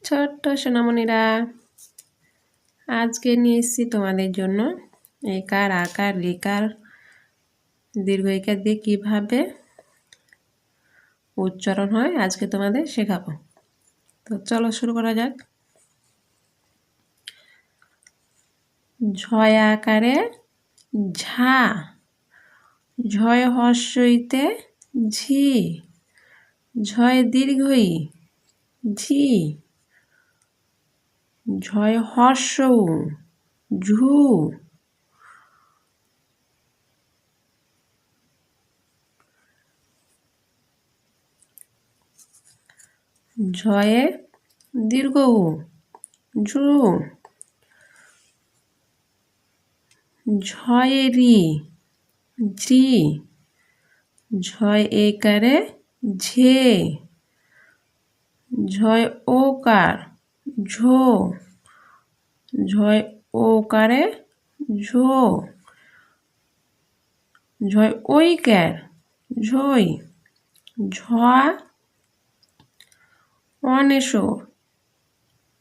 ছোট্ট সোনামণিরা, আজকে নিয়ে এসেছি তোমাদের জন্য একার আকার রেকার দীর্ঘ ইকার দিয়ে কীভাবে উচ্চারণ হয় আজকে তোমাদের শেখাবো। তো চলো শুরু করা যাক। ঝয় আকারে ঝা, ঝয় হর্ষইতে ঝি, ঝয় দীর্ঘই ঝি, ঝয় হর্ষৌ ঝু, ঝয়ে দীর্ঘ উ ঝু, ঝয়ে রি ঝি, ঝয় একারে ঝে, ঝয় ওকার ঝো, ঝয় ওকারে ঝো, ঝয় ঐকার ঝই, ঝয়া অনেশর,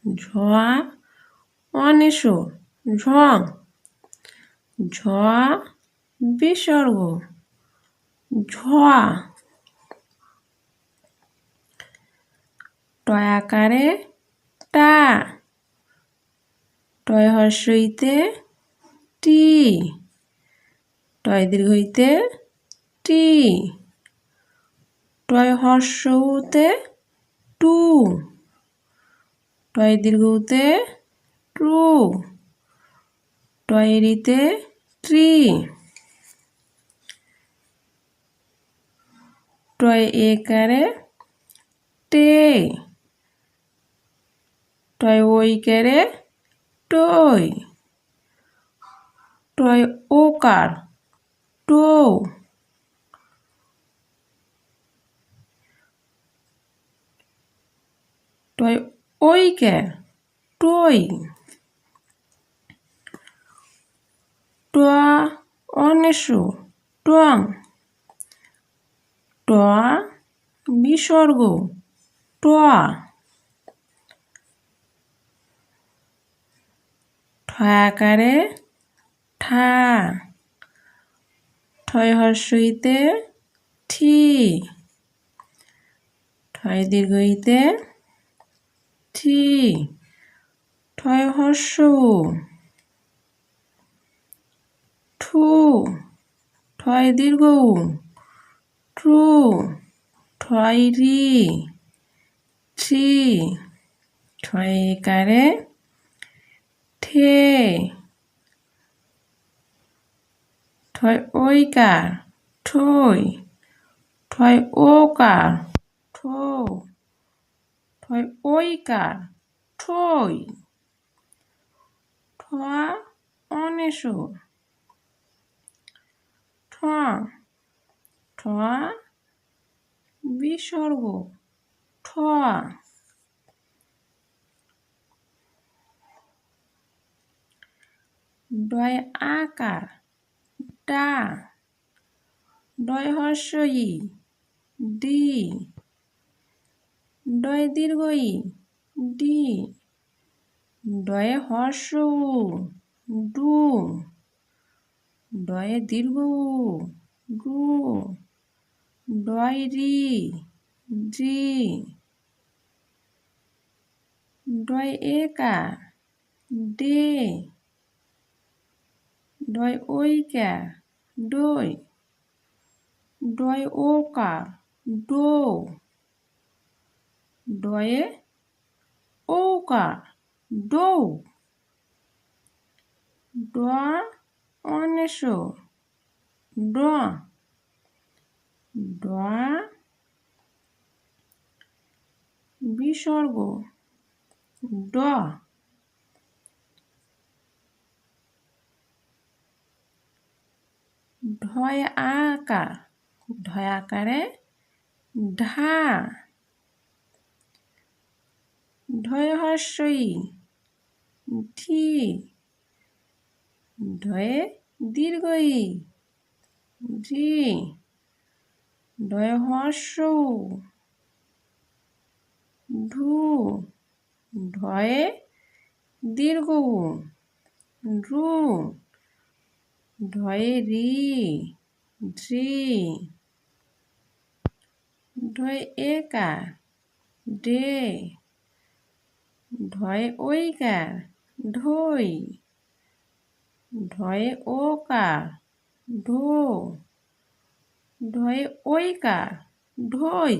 ঝয়া অনেশর ঝং, ঝয়া বিসর্গ ঝয়া, টয়াকারে টা, টয় হর্ষইতে টি, টয় দীর্ঘইতে টি, টয় হর্ষউতে টু, টয় দীর্ঘউতে ট্রু, টয় রিতে ট্রি, টয় একারে টে, টয় ওইকারে টই, টয় ওকার টো, টয় ওইকার টই, টয়া অনেশর টং, টয়া বিসর্গ টয়া, ঠয়াকারে ঠা, ঠয় হর্ষইতে ঠি, ঠয় দীর্ঘইতে ঠি, ঠয় হর্ষৌ ঠু, ঠয় দীর্ঘ ট্রু, ঠয় রি ট্রি, ঠয় একারে ঠে, ঠয় ওইকার ঠই, ঠয় ওকার ঠো, ঠয় ওইকার ঠই, ঠয়া অনেশর ঠয়া, ঠয়া বিসর্গ ঠয়া, ডয় আকার ডা, ডয় হর্ষই ডি, ডয় দীর্ঘই ডি, ডয়ে হর্ষৌ ডু, ডয়ে দীর্ঘ ডু, ডয় রি জি, ডয় একার ডে, ডয় ওইকার ডই, ডয় ওকার ডো, ডয়ে ওকার ডৌ, ডয়া অনেশর ডয়া, ডয়া বিসর্গ ড, ঢয় আকার, ঢয় আকারে ঢা, ঢয় হর্ষই ঢি, ঢয়ে দীর্ঘই ঝি, ঢয় হর্ষৌ ঢু, ঢয়ে দীর্ঘ উ রু ঢয়ে রি ঢ্রি ঢয়ে একার ডে ঢয়ে ঐকার ঢই ঢয়ে ওকার ঢো ঢয়ে ঐকার ঢই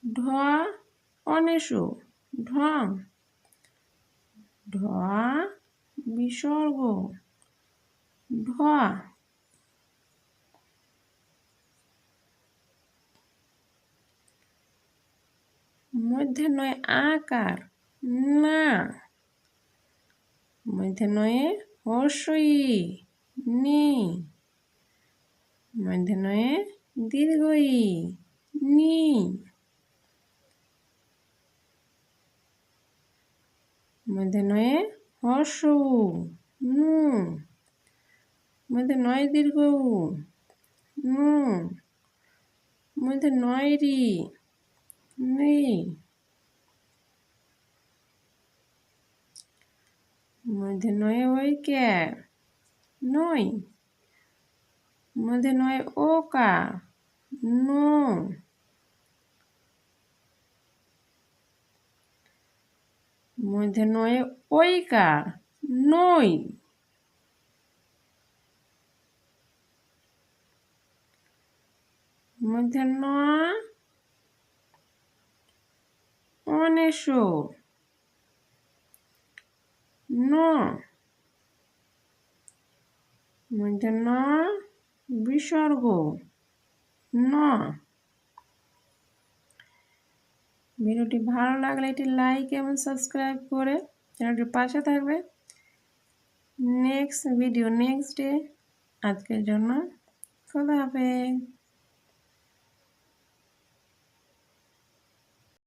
ঢ অনেশু ঢং ঢ বিসর্গ ঢ মূর্ধন্যয় আকার না মূর্ধন্যয়ে হর্ষই নি মূর্ধন্যয়ে দীর্ঘই নি মূর্ধন্যয়ে হর্ষ নু মূর্ধন্যয় দীর্ঘ নু মূর্ধন্যয় রি নি মূর্ধন্যয়ে ঐকার নই মূর্ধন্যয়ে ওকার নো মূর্ধন্যয়ে ঐকার নই মূর্ধন্য অনেশো ন মূর্ধন্য বিসর্গ ন। ভিডিওটি ভালো লাগলে এটি লাইক এবং সাবস্ক্রাইব করে চ্যানেলটির পাশে থাকবে। Next video next day. আজকের জন্য খোদা হাফেজ।